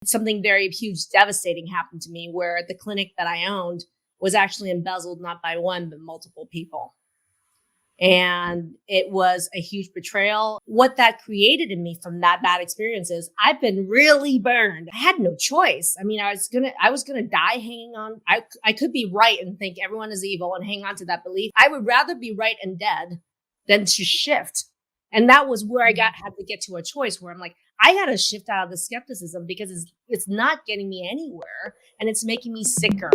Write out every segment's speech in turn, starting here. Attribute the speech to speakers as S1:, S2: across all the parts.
S1: something very huge, devastating happened to me where the clinic that I owned was actually embezzled not by one, but multiple people. And it was a huge betrayal. What that created in me from that bad experience is I've been really burned. I had no choice. I mean, I was gonna die hanging on. I could be right and think everyone is evil and hang on to that belief. I would rather be right and dead than to shift. And that was where I had to get to a choice where I'm like, I got to shift out of the skepticism because it's not getting me anywhere and it's making me sicker.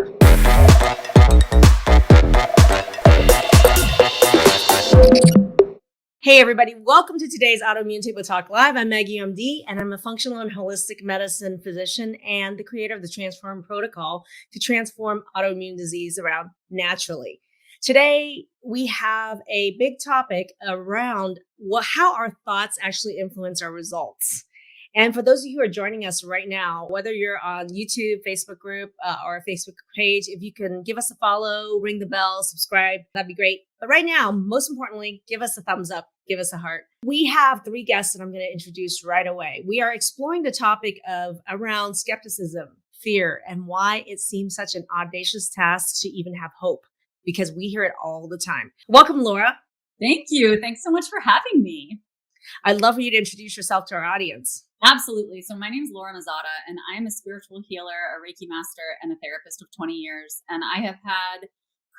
S1: Hey, everybody. Welcome to today's Autoimmune Table Talk Live. I'm Maggie Yu, MD, and I'm a functional and holistic medicine physician and the creator of the Transform Protocol to transform autoimmune disease around naturally. Today, we have a big topic around how our thoughts actually influence our results. And for those of you who are joining us right now, whether you're on YouTube, Facebook group, or a Facebook page, if you can give us a follow, ring the bell, subscribe, that'd be great. But right now, most importantly, give us a thumbs up, give us a heart. We have three guests that I'm going to introduce right away. We are exploring the topic of around skepticism, fear, and why it seems such an audacious task to even have hope, because we hear it all the time. Welcome, Laura.
S2: Thank you. Thanks so much for having me.
S1: I'd love for you to introduce yourself to our audience.
S2: Absolutely. So my name is Laura Mazzotta, and I'm a spiritual healer, a Reiki master, and a therapist of 20 years. And I have had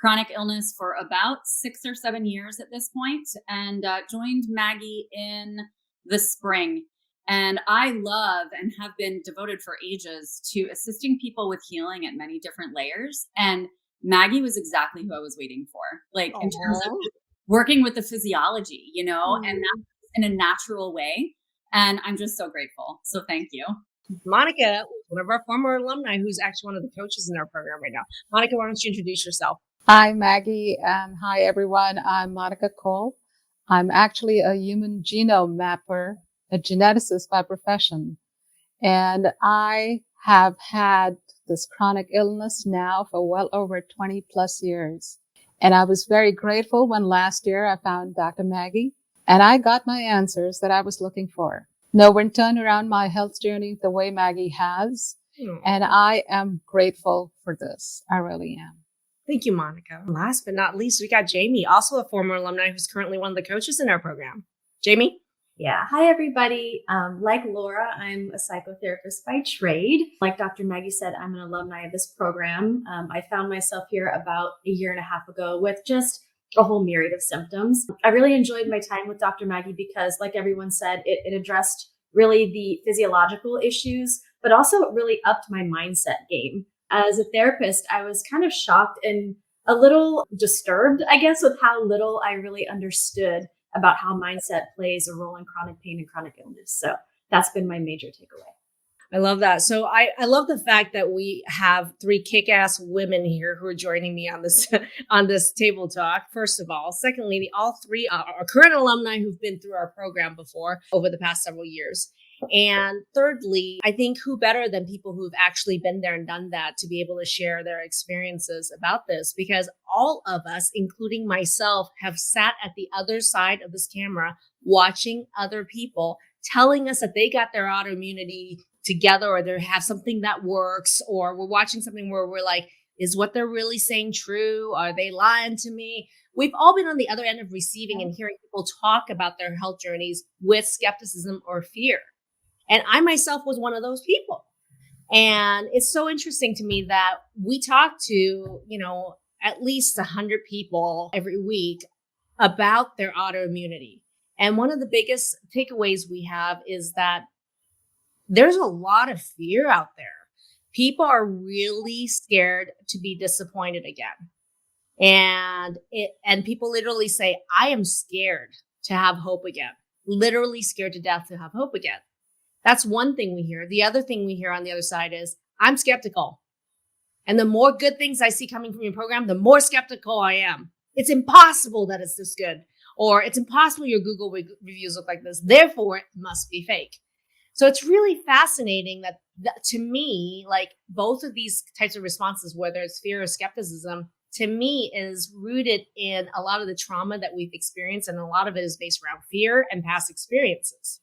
S2: chronic illness for about 6 or 7 years at this point, and joined Maggie in the spring. And I love and have been devoted for ages to assisting people with healing at many different layers. And Maggie was exactly who I was waiting for, like in terms of working with the physiology, and that in a natural way. And I'm just so grateful. So thank you.
S1: Manika, one of our former alumni, who's actually one of the coaches in our program right now. Manika, why don't you introduce yourself?
S3: Hi, Maggie, and hi, everyone. I'm Manika Koul. I'm actually a human genome mapper, a geneticist by profession. And I have had this chronic illness now for well over 20 plus years. And I was very grateful when last year I found Dr. Maggie. And I got my answers that I was looking for. No one turned around my health journey the way Maggie has. And I am grateful for this. I really am.
S1: Thank you, Monica. Last but not least, we got Jamie, also a former alumni who's currently one of the coaches in our program. Jamie?
S4: Yeah. Hi, everybody. Like Laura, I'm a psychotherapist by trade. Like Dr. Maggie said, I'm an alumni of this program. I found myself here about a year and a half ago with just a whole myriad of symptoms. I really enjoyed my time with Dr. Maggie because, like everyone said, it addressed really the physiological issues, but also it really upped my mindset game. As a therapist, I was kind of shocked and a little disturbed, I guess, with how little I really understood about how mindset plays a role in chronic pain and chronic illness. So that's been my major takeaway.
S1: I love that. So I love the fact that we have three kick-ass women here who are joining me on this table talk. First of all, secondly, all three are current alumni who've been through our program before over the past several years. And thirdly, I think who better than people who've actually been there and done that to be able to share their experiences about this, because all of us, including myself, have sat at the other side of this camera watching other people telling us that they got their autoimmunity together, or they have something that works, or we're watching something where we're like, is what they're really saying true? Are they lying to me? We've all been on the other end of receiving and hearing people talk about their health journeys with skepticism or fear. And I myself was one of those people. And it's so interesting to me that we talk to, at least 100 people every week about their autoimmunity. And one of the biggest takeaways we have is that there's a lot of fear out there. People are really scared to be disappointed again. And people literally say, I am scared to have hope again. Literally scared to death to have hope again. That's one thing we hear. The other thing we hear on the other side is, I'm skeptical. And the more good things I see coming from your program, the more skeptical I am. It's impossible that it's this good. Or it's impossible your Google reviews look like this. Therefore, it must be fake. So it's really fascinating that to me, like both of these types of responses, whether it's fear or skepticism, to me is rooted in a lot of the trauma that we've experienced. And a lot of it is based around fear and past experiences.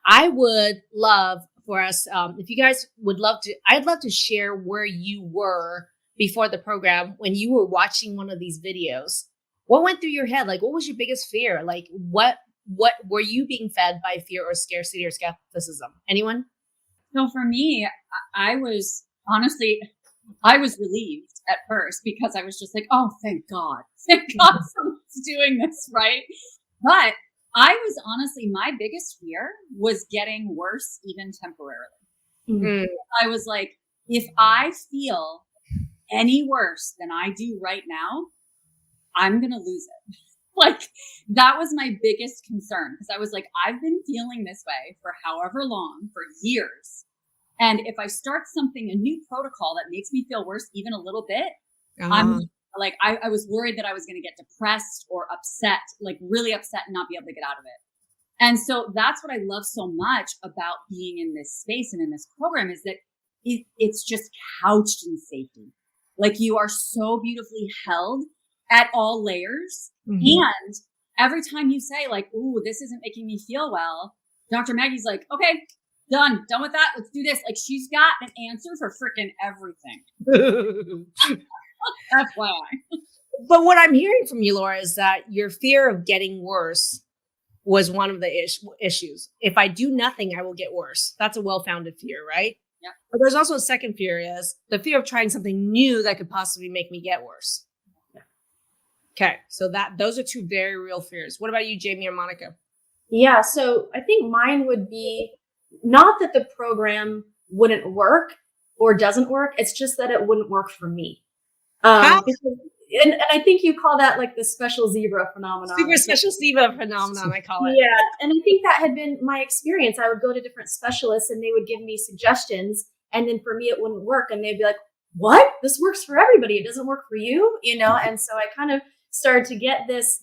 S1: I would love for us. If you guys would love to, I'd love to share where you were before the program when you were watching one of these videos. What went through your head? Like, what was your biggest fear? Like, what were you being fed by fear or scarcity or skepticism? Anyone?
S2: So for me, I was honestly, I was relieved at first because I was just like, oh, thank God someone's doing this, right? But I was honestly, my biggest fear was getting worse, even temporarily.
S1: Mm.
S2: I was like, if I feel any worse than I do right now, I'm going to lose it. Like, that was my biggest concern because I was like, I've been feeling this way for however long, for years. And if I start something, a new protocol that makes me feel worse even a little bit, I'm like, I was worried that I was going to get depressed or upset, like really upset and not be able to get out of it. And so that's what I love so much about being in this space and in this program is that it's just couched in safety. Like, you are so beautifully held at all layers.
S1: Mm-hmm.
S2: And every time you say like, ooh, this isn't making me feel well, Dr. Maggie's like, okay, done with that. Let's do this. Like, she's got an answer for freaking everything. FYI.
S1: But what I'm hearing from you, Laura, is that your fear of getting worse was one of the issues. If I do nothing, I will get worse. That's a well-founded fear, right?
S2: Yeah.
S1: But there's also a second fear is the fear of trying something new that could possibly make me get worse.
S2: Yeah.
S1: Okay. So those are two very real fears. What about you, Jamie or Monica?
S4: Yeah. So I think mine would be not that the program wouldn't work or doesn't work. It's just that it wouldn't work for me. Because, and I think you call that like the special zebra phenomenon.
S1: Super special zebra phenomenon, I call it.
S4: Yeah. And I think that had been my experience. I would go to different specialists and they would give me suggestions. And then for me, it wouldn't work. And they'd be like, what? This works for everybody. It doesn't work for you, you know? And so I kind of started to get this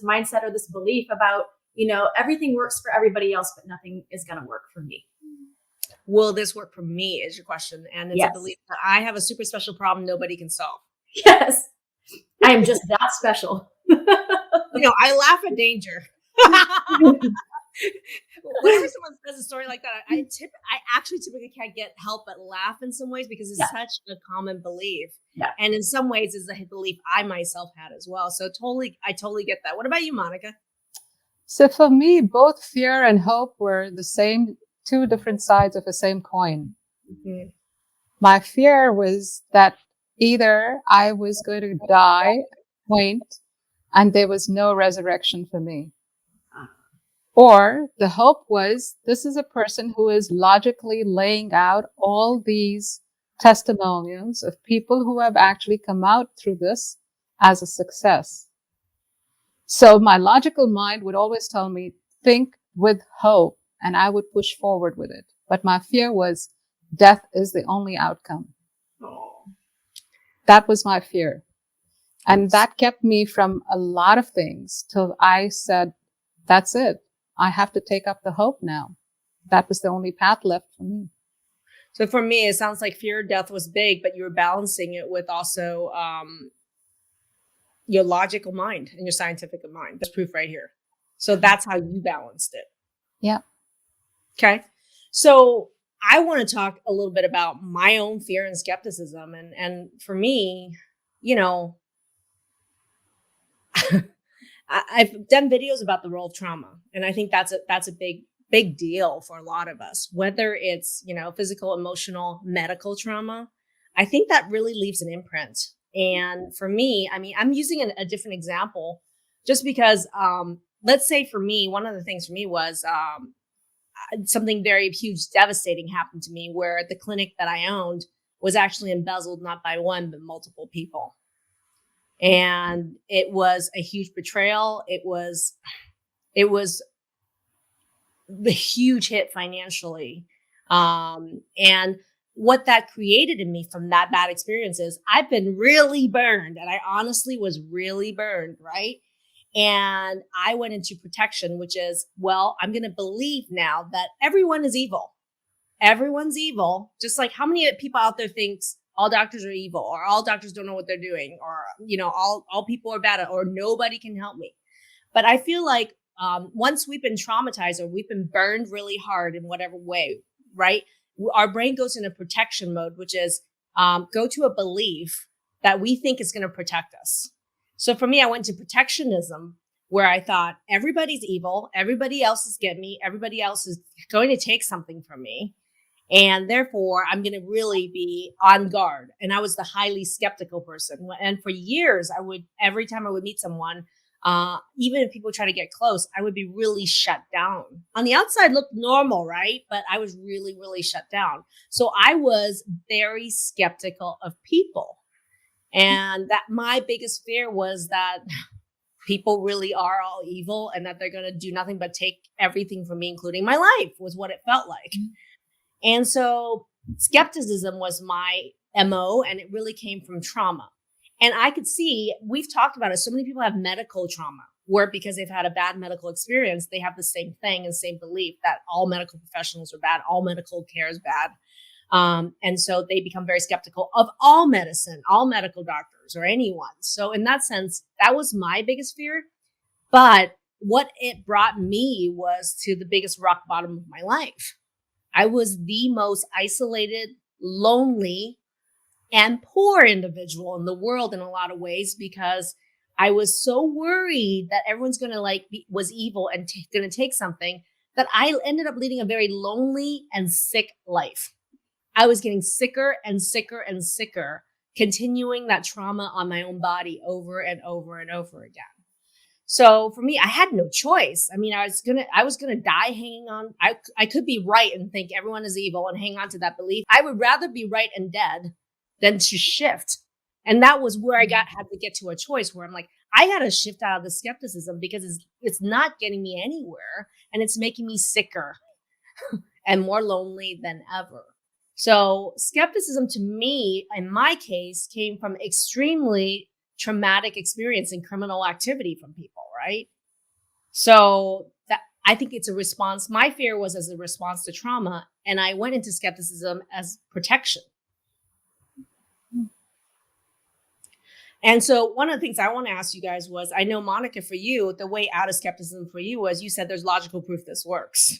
S4: mindset or this belief about, you know, everything works for everybody else, but nothing is going to work for me.
S1: Will this work for me is your question. And it's
S4: Yes.
S1: a belief that I have a super special problem nobody can solve.
S4: Yes. I am just that special.
S1: You know, I laugh at danger. Whenever someone says a story like that, I actually typically can't get help but laugh in some ways because it's such a common belief.
S4: Yeah.
S1: And in some ways is a belief I myself had as well. So I totally get that. What about you, Monica?
S3: So for me, both fear and hope were the same, two different sides of the same coin.
S1: Mm-hmm.
S3: My fear was that either I was going to die, and there was no resurrection for me. Or the hope was, this is a person who is logically laying out all these testimonials of people who have actually come out through this as a success. So my logical mind would always tell me, think with hope, and I would push forward with it. But my fear was death is the only outcome.
S4: Oh.
S3: That was my fear. And that kept me from a lot of things till I said, that's it. I have to take up the hope now. That was the only path left for me.
S1: So for me, it sounds like fear of death was big, but you were balancing it with also your logical mind and your scientific mind. There's proof right here. So that's how you balanced it.
S3: Yeah.
S1: Okay. So I want to talk a little bit about my own fear and skepticism. And for me, you know, I've done videos about the role of trauma. And I think that's a big deal for a lot of us, whether it's, you know, physical, emotional, medical trauma. I think that really leaves an imprint. And for me, I mean, I'm using a different example just because, let's say for me, one of the things for me was something very huge, devastating happened to me where the clinic that I owned was actually embezzled, not by one, but multiple people. And it was a huge betrayal. It was the huge hit financially. And what that created in me from that bad experience is I've been really burned, and I honestly was really burned, right? And I went into protection, which is, well, I'm going to believe now that everyone is evil. Everyone's evil. Just like how many people out there thinks all doctors are evil, or all doctors don't know what they're doing, or, you know, all people are bad, or nobody can help me. But I feel like once we've been traumatized or we've been burned really hard in whatever way, right? Our brain goes into protection mode, which is go to a belief that we think is going to protect us. So for me, I went to protectionism, where I thought everybody's evil, everybody else is getting me, everybody else is going to take something from me. And therefore, I'm going to really be on guard. And I was the highly skeptical person. And for years, every time I would meet someone, even if people try to get close, I would be really shut down. On the outside, looked normal, right? But I was really, really shut down. So I was very skeptical of people. And that my biggest fear was that people really are all evil and that they're going to do nothing but take everything from me, including my life, was what it felt like. And so skepticism was my MO, and it really came from trauma. And I could see, we've talked about it, so many people have medical trauma, where because they've had a bad medical experience, they have the same thing and same belief that all medical professionals are bad, all medical care is bad. And so they become very skeptical of all medicine, all medical doctors, or anyone. So in that sense, that was my biggest fear. But what it brought me was to the biggest rock bottom of my life. I was the most isolated, lonely, and poor individual in the world in a lot of ways, because I was so worried that everyone's going to was evil and going to take something, that I ended up leading a very lonely and sick life. I was getting sicker and sicker and sicker, continuing that trauma on my own body over and over and over again. So for me, I had no choice. I mean, I was gonna die hanging on. I could be right and think everyone is evil and hang on to that belief. I would rather be right and dead than to shift. And that was where I had to get to a choice where I'm like, I got to shift out of the skepticism, because it's not getting me anywhere, and it's making me sicker and more lonely than ever. So skepticism, to me, in my case, came from extremely traumatic experience and criminal activity from people, right? So that, I think it's a response. My fear was as a response to trauma, and I went into skepticism as protection. And so one of the things I want to ask you guys was, I know, Monica, for you, the way out of skepticism for you was, you said there's logical proof this works.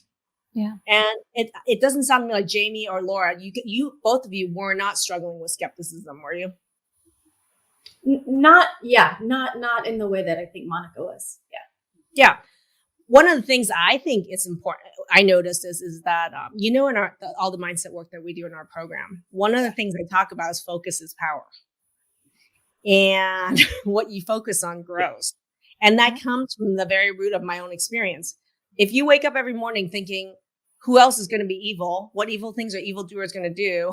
S3: Yeah.
S1: And it doesn't sound to me like Jamie or Laura, you both of you were not struggling with skepticism, were you?
S4: Not in the way that I think Monica was.
S1: Yeah. One of the things I think is important, I noticed is that, in all the mindset work that we do in our program, one of the things I talk about is focus is power. And what you focus on grows. And that comes from the very root of my own experience. If you wake up every morning thinking, who else is going to be evil? What evil things are evildoers going to do?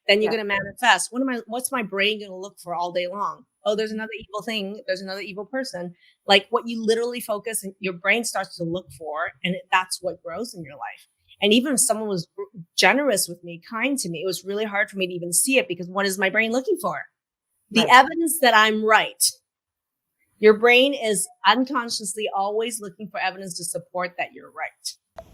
S1: Then you're going to manifest. What's my brain going to look for all day long? Oh, there's another evil thing. There's another evil person. Like, what you literally focus and your brain starts to look for, and that's what grows in your life. And even if someone was generous with me, kind to me, it was really hard for me to even see it, because what is my brain looking for? The evidence that I'm right. Your brain is unconsciously always looking for evidence to support that you're right.